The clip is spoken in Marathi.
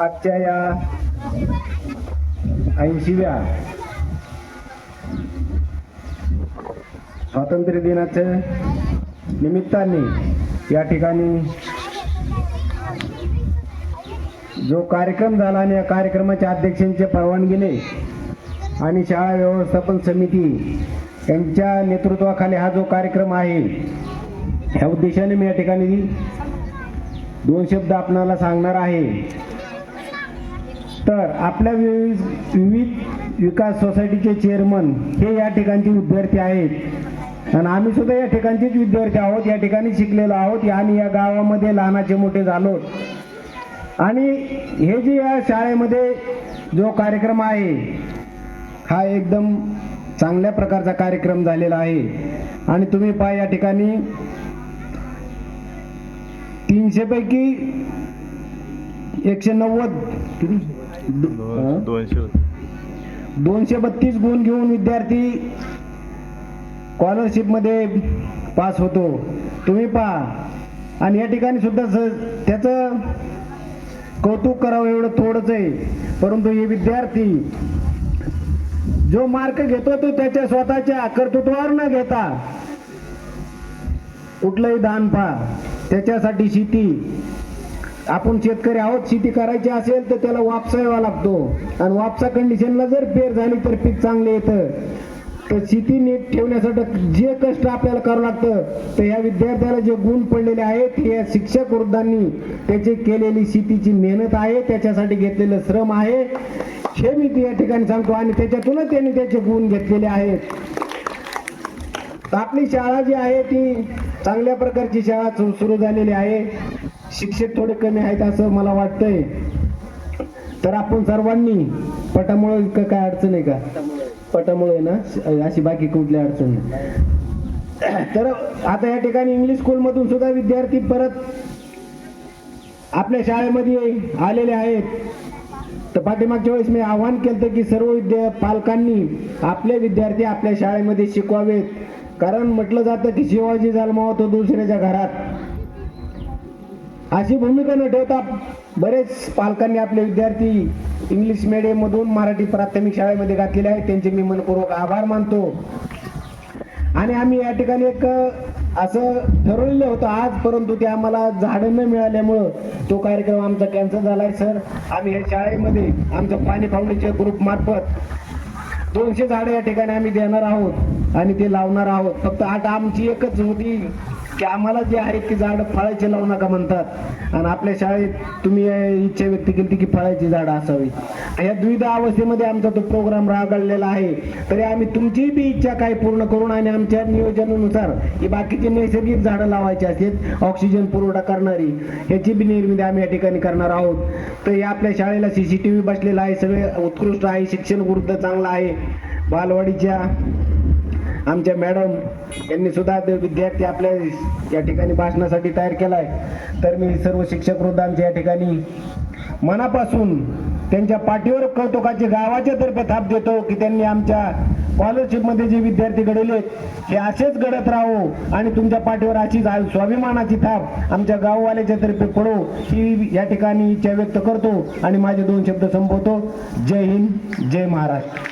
आजच्या या 80व्या स्वातंत्र्य दिनाच्या निमित्ताने या ठिकाणी जो कार्यक्रम झाला आणि या कार्यक्रमाच्या अध्यक्षांच्या परवानगीने आणि शाळा व्यवस्थापन समिती यांच्या नेतृत्वाखाली हा जो कार्यक्रम आहे, ह्या उद्देशाने मी या ठिकाणी 2 शब्द आपणाला सांगणार आहे. तर आपल्या विविध विकास सोसायटीचे चेअरमन हे या ठिकाणचे विद्यार्थी आहेत आणि आम्ही सुद्धा या ठिकाणचेच विद्यार्थी आहोत, या ठिकाणी शिकलेलो आहोत आणि या गावामध्ये लहानाचे मोठे झालो. आणि हे जे या शाळेमध्ये जो कार्यक्रम आहे हा एकदम चांगल्या प्रकारचा कार्यक्रम झालेला आहे. आणि तुम्ही पहा या ठिकाणी 300 पैकी 190 232 गुण घेऊन विद्यार्थी स्कॉलरशिप मध्ये पास होतो. तुम्ही पहा आणि या ठिकाणी सुद्धा त्याचं कौतुक करावं एवढं थोडंच आहे, परंतु हे विद्यार्थी जो मार्क घेतो तो त्याच्या स्वतःच्या कर्तृत्वावर न घेता कुठलंही दान पहा त्याच्यासाठी शेती, आपण शेतकरी आहोत, शेती करायची असेल तर त्याला वापसावा लागतो आणि वापसा कंडिशनला जर पेर झाली तर पीक चांगले येतं. तर शेती नीट ठेवण्यासाठी जे कष्ट आपल्याला करावं लागतं तर या विद्यार्थ्याला जे गुण पडलेले आहेत हे शिक्षक वृद्धांनी त्याची केलेली शेतीची मेहनत आहे, त्याच्यासाठी घेतलेलं श्रम आहे, हे मी या ठिकाणी सांगतो आणि त्याच्यातूनच त्यांनी त्याचे गुण घेतलेले आहेत. आपली शाळा जी आहे ती चांगल्या प्रकारची शाळा सुरू झालेली आहे. शिक्षक थोडे कमी आहेत असं मला वाटतंय. तर आपण सर्वांनी पटामुळे काय अडचण आहे का? पटामुळे ना, अशी बाकी कुठली अडचण नाही. तर आता या ठिकाणी इंग्लिश स्कूल मधून सुद्धा विद्यार्थी परत आपल्या शाळेमध्ये आलेले आहेत. तर पाठीमागच्या वेळेस मी आवाहन केलं की सर्व पालकांनी आपले विद्यार्थी आपल्या शाळेमध्ये शिकवावेत, कारण म्हटलं जातं की शिवाजी जन्मावा तो दुसऱ्याच्या घरात. अशी भूमिका न ठेवता बरेच पालकांनी आपले विद्यार्थी इंग्लिश मीडियम मधून मराठी प्राथमिक शाळेमध्ये घातलेले आहेत, त्यांचे मी मनपूर्वक आभार मानतो. आणि आम्ही या ठिकाणी एक असं ठरवलेलं होतं आज, परंतु ते आम्हाला झाडं न मिळाल्यामुळं तो कार्यक्रम आमचा कॅन्सल झालाय. सर, आम्ही या शाळेमध्ये आमच्या पाणी फाउंडेशन ग्रुप मार्फत 200 झाडं या ठिकाणी आम्ही देणार आहोत आणि ते लावणार आहोत. फक्त आता आमची एकच होती की आम्हाला जे आहेत की झाडं फळाची लावू नका म्हणतात आणि आपल्या शाळेत तुम्ही इच्छा व्यक्त केली की फळाची झाडं असावी. या द्विधा अवस्थेमध्ये आमचा तो प्रोग्राम राबवलेला आहे. तरी आम्ही तुमची बी इच्छा काय पूर्ण करून आणि आमच्या नियोजनानुसार ही बाकीची नैसर्गिक झाडं लावायची असतील, ऑक्सिजन पुरवठा करणारी, ह्याची बी निर्मिती आम्ही या ठिकाणी करणार आहोत. तर या आपल्या शाळेला CCTV बसलेला आहे, सगळे उत्कृष्ट आहे, शिक्षण वृद्ध चांगलं आहे. बालवाडीच्या आमच्या मॅडम यांनी सुद्धा विद्यार्थी आपल्या या ठिकाणी भाषणासाठी तयार केलाय. तर मी सर्व शिक्षक वृद्धांच्या या ठिकाणी मनापासून त्यांच्या पाठीवर कौतुकाची गावाच्या तर्फे थाप देतो की त्यांनी आमच्या स्कॉलरशिप मध्ये जे विद्यार्थी घडवलेत हे असेच घडत राहो आणि तुमच्या पाठीवर अशी स्वाभिमानाची थाप आमच्या गाववाल्याच्या तर्फे पडो, ही या ठिकाणी इच्छा व्यक्त करतो आणि माझे 2 शब्द संपवतो. जय हिंद, जय महाराष्ट्र.